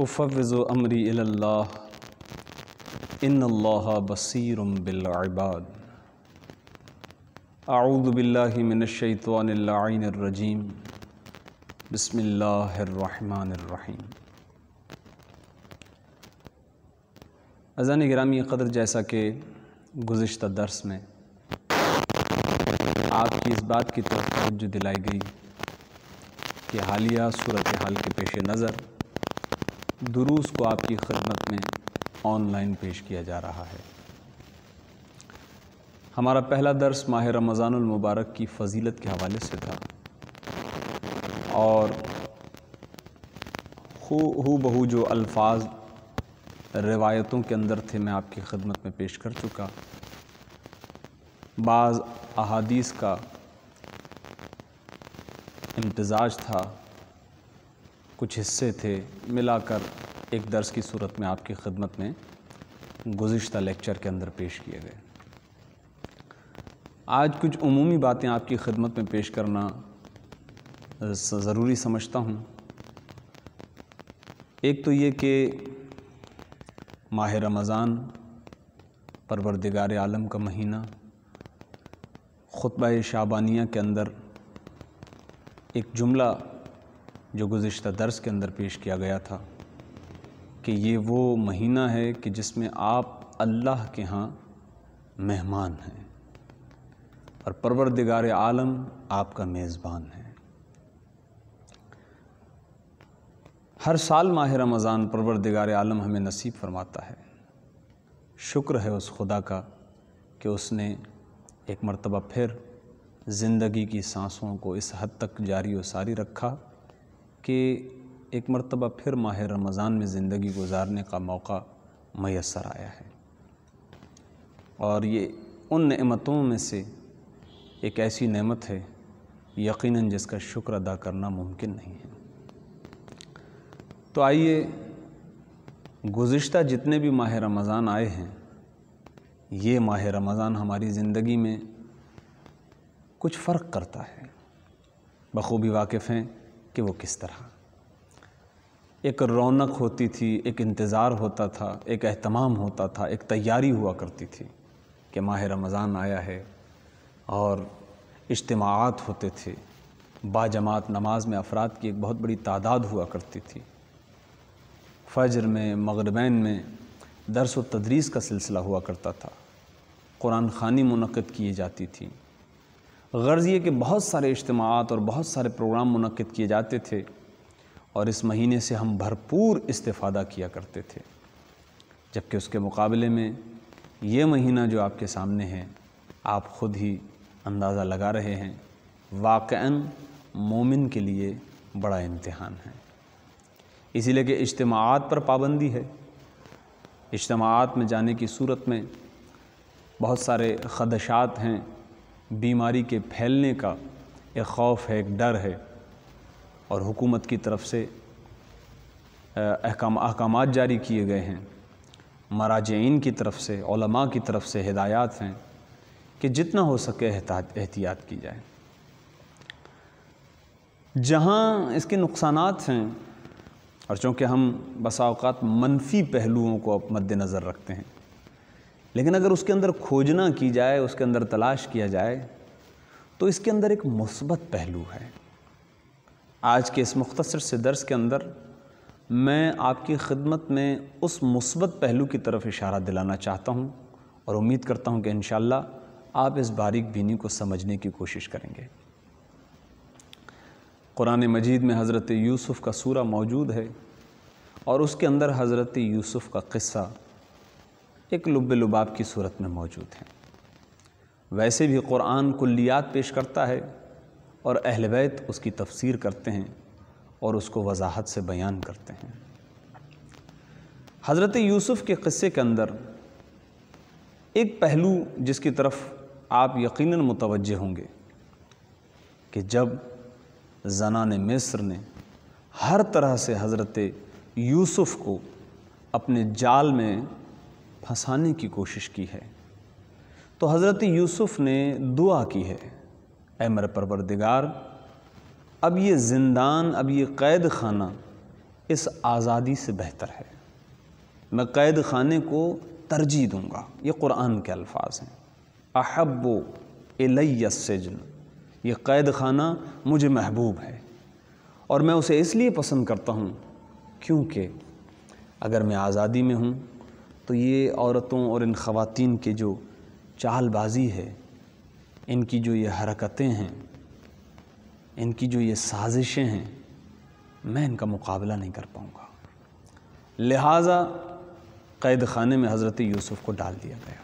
افوض امری الی اللہ ان اللہ بصیر بالعباد اعوذ باللہ من الشیطان اللعین الرجیم بسم اللہ الرحمن الرحیم۔ عزیزان گرامی قدر، جیسا کہ گزشتہ درس میں آپ کی اس بات کی طرف توجہ دلائی گئی کہ حالیہ صورتحال کے پیش نظر دروس کو آپ کی خدمت میں آن لائن پیش کیا جا رہا ہے۔ ہمارا پہلا درس ماہ رمضان المبارک کی فضیلت کے حوالے سے تھا اور ہو بہو جو الفاظ روایتوں کے اندر تھے میں آپ کی خدمت میں پیش کر چکا۔ بعض احادیث کا امتزاج تھا، کچھ حصے تھے، ملا کر ایک درس کی صورت میں آپ کی خدمت میں گزشتہ لیکچر کے اندر پیش کیے گئے۔ آج کچھ عمومی باتیں آپ کی خدمت میں پیش کرنا ضروری سمجھتا ہوں۔ ایک تو یہ کہ ماہ رمضان پروردگار عالم کا مہینہ، خطبہ شعبانیہ کے اندر ایک جملہ جو گزشتہ درس کے اندر پیش کیا گیا تھا کہ یہ وہ مہینہ ہے کہ جس میں آپ اللہ کے ہاں مہمان ہیں اور پروردگار عالم آپ کا میزبان ہے۔ ہر سال ماہ رمضان پروردگار عالم ہمیں نصیب فرماتا ہے۔ شکر ہے اس خدا کا کہ اس نے ایک مرتبہ پھر زندگی کی سانسوں کو اس حد تک جاری و ساری رکھا کہ ایک مرتبہ پھر ماہ رمضان میں زندگی گزارنے کا موقع میسر آیا ہے، اور یہ ان نعمتوں میں سے ایک ایسی نعمت ہے یقیناً جس کا شکر ادا کرنا ممکن نہیں ہے۔ تو آئیے گزشتہ جتنے بھی ماہ رمضان آئے ہیں، یہ ماہ رمضان ہماری زندگی میں کچھ فرق کرتا ہے، بخوبی واقف ہیں کہ وہ کس طرح۔ ایک رونق ہوتی تھی، ایک انتظار ہوتا تھا، ایک اہتمام ہوتا تھا، ایک تیاری ہوا کرتی تھی کہ ماہ رمضان آیا ہے، اور اجتماعات ہوتے تھے، باجماعت نماز میں افراد کی ایک بہت بڑی تعداد ہوا کرتی تھی، فجر میں، مغربین میں درس و تدریس کا سلسلہ ہوا کرتا تھا، قرآن خوانی منعقد کی جاتی تھی۔ غرض یہ کہ بہت سارے اجتماعات اور بہت سارے پروگرام منعقد کیے جاتے تھے، اور اس مہینے سے ہم بھرپور استفادہ کیا کرتے تھے۔ جبکہ اس کے مقابلے میں یہ مہینہ جو آپ کے سامنے ہے، آپ خود ہی اندازہ لگا رہے ہیں، واقعاً مومن کے لیے بڑا امتحان ہے۔ اسی لیے کہ اجتماعات پر پابندی ہے، اجتماعات میں جانے کی صورت میں بہت سارے خدشات ہیں، بیماری کے پھیلنے کا ایک خوف ہے، ایک ڈر ہے، اور حکومت کی طرف سے احکامات جاری کیے گئے ہیں، مراجعین کی طرف سے، علماء کی طرف سے ہدایات ہیں کہ جتنا ہو سکے احتیاط کی جائے۔ جہاں اس کے نقصانات ہیں، اور چونکہ ہم بسا اوقات منفی پہلوؤں کو مد نظر رکھتے ہیں، لیکن اگر اس کے اندر کھوجنا کی جائے، اس کے اندر تلاش کیا جائے، تو اس کے اندر ایک مثبت پہلو ہے۔ آج کے اس مختصر سے درس کے اندر میں آپ کی خدمت میں اس مثبت پہلو کی طرف اشارہ دلانا چاہتا ہوں، اور امید کرتا ہوں کہ انشاءاللہ آپ اس باریک بینی کو سمجھنے کی کوشش کریں گے۔ قرآن مجید میں حضرت یوسف کا سورہ موجود ہے، اور اس کے اندر حضرت یوسف کا قصہ ایک لب لباب کی صورت میں موجود ہے۔ ویسے بھی قرآن کلیات پیش کرتا ہے، اور اہل بیت اس کی تفسیر کرتے ہیں اور اس کو وضاحت سے بیان کرتے ہیں۔ حضرت یوسف کے قصے کے اندر ایک پہلو جس کی طرف آپ یقیناً متوجہ ہوں گے کہ جب زنان مصر نے ہر طرح سے حضرت یوسف کو اپنے جال میں پھنسانے کی کوشش کی ہے، تو حضرت یوسف نے دعا کی ہے، اے میرے پروردگار، اب یہ زندان، اب یہ قید خانہ اس آزادی سے بہتر ہے، میں قید خانے کو ترجیح دوں گا۔ یہ قرآن کے الفاظ ہیں، احب الی السجن، یہ قید خانہ مجھے محبوب ہے اور میں اسے اس لیے پسند کرتا ہوں کیونکہ اگر میں آزادی میں ہوں تو یہ عورتوں اور ان خواتین کے جو چال بازی ہے، ان کی جو یہ حرکتیں ہیں، ان کی جو یہ سازشیں ہیں، میں ان کا مقابلہ نہیں کر پاؤں گا۔ لہٰذا قید خانے میں حضرت یوسف کو ڈال دیا گیا۔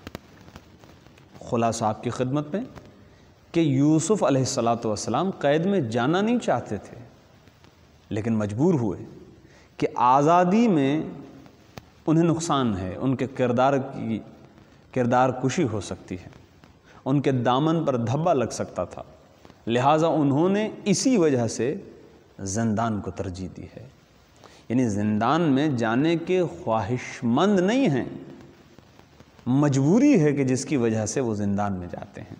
خلاصہ آپ کی خدمت میں کہ یوسف علیہ السلام قید میں جانا نہیں چاہتے تھے، لیکن مجبور ہوئے کہ آزادی میں انہیں نقصان ہے، ان کے کردار کشی ہو سکتی ہے، ان کے دامن پر دھبا لگ سکتا تھا، لہٰذا انہوں نے اسی وجہ سے زندان کو ترجیح دی ہے۔ یعنی زندان میں جانے کے خواہش مند نہیں ہیں، مجبوری ہے کہ جس کی وجہ سے وہ زندان میں جاتے ہیں۔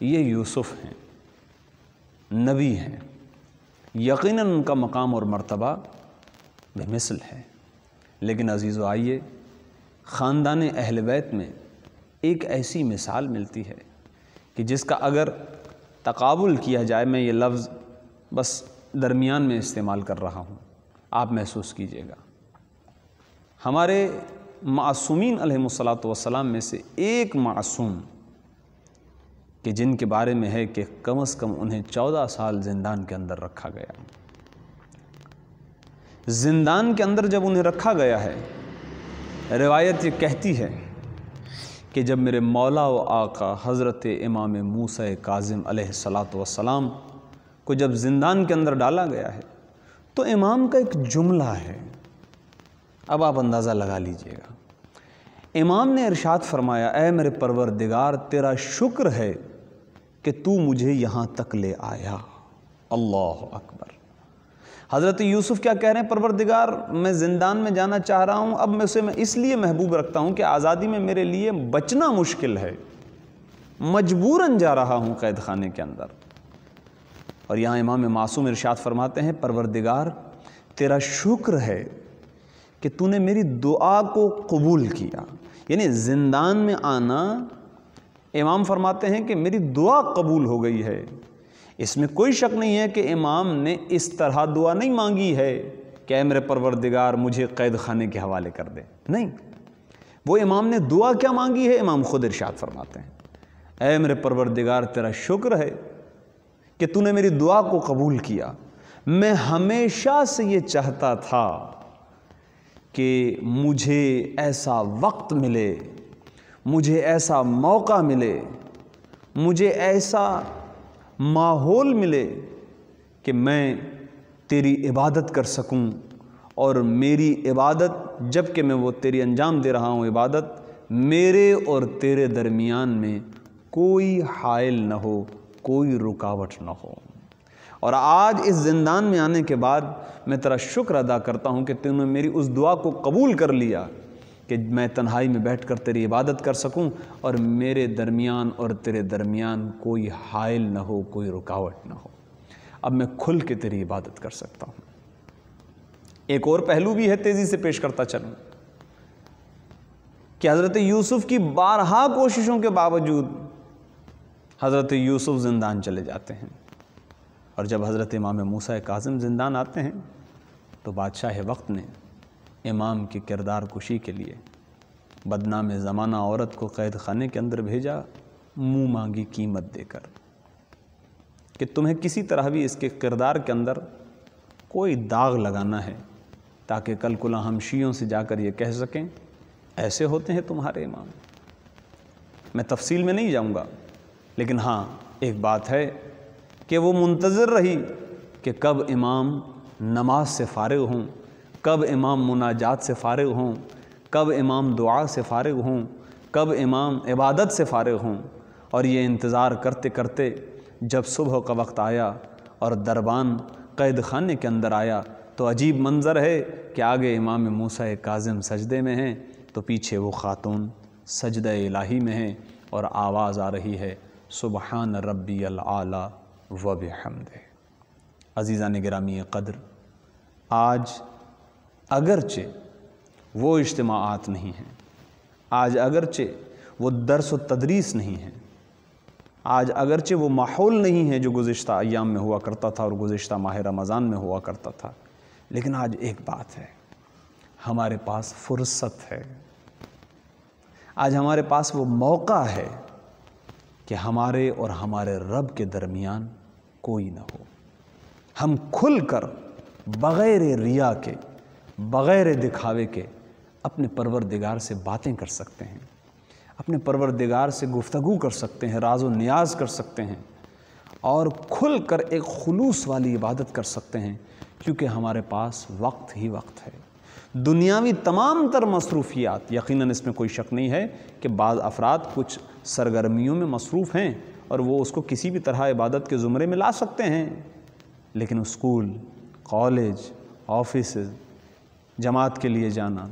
یہ یوسف ہیں، نبی ہیں، یقیناً ان کا مقام اور مرتبہ بے مثل ہے، لیکن عزیزو آئیے خاندان اہل بیت میں ایک ایسی مثال ملتی ہے کہ جس کا اگر تقابل کیا جائے، میں یہ لفظ بس درمیان میں استعمال کر رہا ہوں، آپ محسوس کیجئے گا۔ ہمارے معصومین علیہم السلام میں سے ایک معصوم کہ جن کے بارے میں ہے کہ کم از کم انہیں 14 سال زندان کے اندر رکھا گیا۔ زندان کے اندر جب انہیں رکھا گیا ہے، روایت یہ کہتی ہے کہ جب میرے مولا و آقا حضرت امام موسیٰ کاظم علیہ السلام کو جب زندان کے اندر ڈالا گیا ہے تو امام کا ایک جملہ ہے، اب آپ اندازہ لگا لیجئے گا۔ امام نے ارشاد فرمایا، اے میرے پروردگار تیرا شکر ہے کہ تو مجھے یہاں تک لے آیا۔ اللہ اکبر۔ حضرت یوسف کیا کہہ رہے ہیں؟ پروردگار میں زندان میں جانا چاہ رہا ہوں، اب میں اسے اس لیے محبوب رکھتا ہوں کہ آزادی میں میرے لیے بچنا مشکل ہے، مجبوراً جا رہا ہوں قید خانے کے اندر۔ اور یہاں امام معصوم ارشاد فرماتے ہیں، پروردگار تیرا شکر ہے کہ تو نے میری دعا کو قبول کیا۔ یعنی زندان میں آنا، امام فرماتے ہیں کہ میری دعا قبول ہو گئی ہے۔ اس میں کوئی شک نہیں ہے کہ امام نے اس طرح دعا نہیں مانگی ہے کہ اے میرے پروردگار مجھے قید خانے کے حوالے کر دے، نہیں، وہ امام نے دعا کیا مانگی ہے؟ امام خود ارشاد فرماتے ہیں، اے میرے پروردگار تیرا شکر ہے کہ تو نے میری دعا کو قبول کیا۔ میں ہمیشہ سے یہ چاہتا تھا کہ مجھے ایسا وقت ملے، مجھے ایسا موقع ملے، مجھے ایسا ماحول ملے کہ میں تیری عبادت کر سکوں، اور میری عبادت جب کہ میں وہ تیری انجام دے رہا ہوں عبادت، میرے اور تیرے درمیان میں کوئی حائل نہ ہو، کوئی رکاوٹ نہ ہو۔ اور آج اس زندان میں آنے کے بعد میں تیرا شکر ادا کرتا ہوں کہ تو نے میری اس دعا کو قبول کر لیا کہ میں تنہائی میں بیٹھ کر تیری عبادت کر سکوں، اور میرے درمیان اور تیرے درمیان کوئی حائل نہ ہو، کوئی رکاوٹ نہ ہو۔ اب میں کھل کے تیری عبادت کر سکتا ہوں۔ ایک اور پہلو بھی ہے، تیزی سے پیش کرتا چلوں، کہ حضرت یوسف کی بارہا کوششوں کے باوجود حضرت یوسف زندان چلے جاتے ہیں، اور جب حضرت امام موسیٰ کاظم زندان آتے ہیں تو بادشاہ وقت نے امام کی کردار کشی کے لیے بدنام زمانہ عورت کو قید خانے کے اندر بھیجا، منہ مانگی قیمت دے کر، کہ تمہیں کسی طرح بھی اس کے کردار کے اندر کوئی داغ لگانا ہے تاکہ کل کل ہم شیعوں سے جا کر یہ کہہ سکیں ایسے ہوتے ہیں تمہارے امام۔ میں تفصیل میں نہیں جاؤں گا، لیکن ہاں ایک بات ہے کہ وہ منتظر رہی کہ کب امام نماز سے فارغ ہوں، کب امام مناجات سے فارغ ہوں، کب امام دعا سے فارغ ہوں، کب امام عبادت سے فارغ ہوں، اور یہ انتظار کرتے کرتے جب صبح کا وقت آیا اور دربان قید خانے کے اندر آیا تو عجیب منظر ہے کہ آگے امام موسیٰ کاظم سجدے میں ہیں تو پیچھے وہ خاتون سجدہ الہی میں ہیں، اور آواز آ رہی ہے سبحان ربی العالی و بحمدہ۔ عزیزان گرامی قدر، آج اگرچہ وہ اجتماعات نہیں ہیں، آج اگرچہ وہ درس و تدریس نہیں ہیں، آج اگرچہ وہ ماحول نہیں ہے جو گزشتہ ایام میں ہوا کرتا تھا اور گزشتہ ماہ رمضان میں ہوا کرتا تھا، لیکن آج ایک بات ہے، ہمارے پاس فرصت ہے، آج ہمارے پاس وہ موقع ہے کہ ہمارے اور ہمارے رب کے درمیان کوئی نہ ہو۔ ہم کھل کر بغیر ریا کے، بغیر دکھاوے کے اپنے پروردگار سے باتیں کر سکتے ہیں، اپنے پروردگار سے گفتگو کر سکتے ہیں، راز و نیاز کر سکتے ہیں، اور کھل کر ایک خلوص والی عبادت کر سکتے ہیں، کیونکہ ہمارے پاس وقت ہی وقت ہے۔ دنیاوی تمام تر مصروفیات، یقیناً اس میں کوئی شک نہیں ہے کہ بعض افراد کچھ سرگرمیوں میں مصروف ہیں اور وہ اس کو کسی بھی طرح عبادت کے زمرے میں لا سکتے ہیں، لیکن اسکول، کالج، آفیسز، جماعت کے لیے جانا،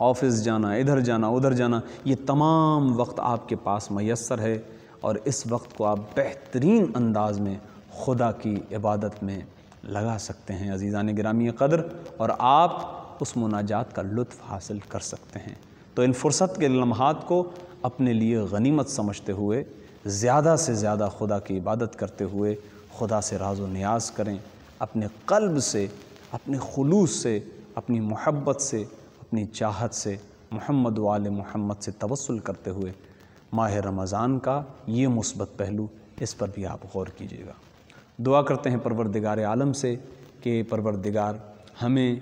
آفس جانا، ادھر جانا، ادھر جانا، یہ تمام وقت آپ کے پاس میسر ہے، اور اس وقت کو آپ بہترین انداز میں خدا کی عبادت میں لگا سکتے ہیں عزیزان گرامی قدر، اور آپ اس مناجات کا لطف حاصل کر سکتے ہیں۔ تو ان فرصت کے لمحات کو اپنے لیے غنیمت سمجھتے ہوئے زیادہ سے زیادہ خدا کی عبادت کرتے ہوئے خدا سے راز و نیاز کریں، اپنے قلب سے، اپنے خلوص سے، اپنی محبت سے، اپنی چاہت سے، محمد و آل محمد سے توسل کرتے ہوئے ماہ رمضان کا یہ مثبت پہلو، اس پر بھی آپ غور کیجیے گا۔ دعا کرتے ہیں پروردگار عالم سے کہ پروردگار ہمیں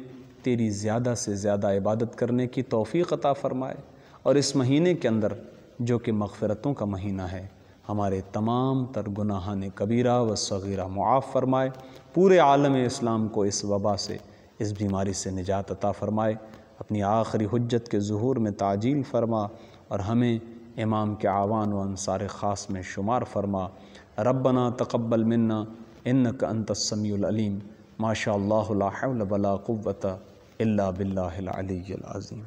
تیری زیادہ سے زیادہ عبادت کرنے کی توفیق عطا فرمائے، اور اس مہینے کے اندر جو کہ مغفرتوں کا مہینہ ہے، ہمارے تمام تر گناہان کبیرہ و صغیرہ معاف فرمائے، پورے عالم اسلام کو اس وبا سے، اس بیماری سے نجات عطا فرمائے، اپنی آخری حجت کے ظہور میں تعجیل فرما، اور ہمیں امام کے اعوان و انصار خاص میں شمار فرما۔ ربنا تقبل منا انک انت السمیع العلیم، ما شاء اللہ لا حول ولا قوة الا باللہ العلی العظیم۔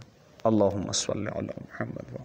اللہم صل علی محمد۔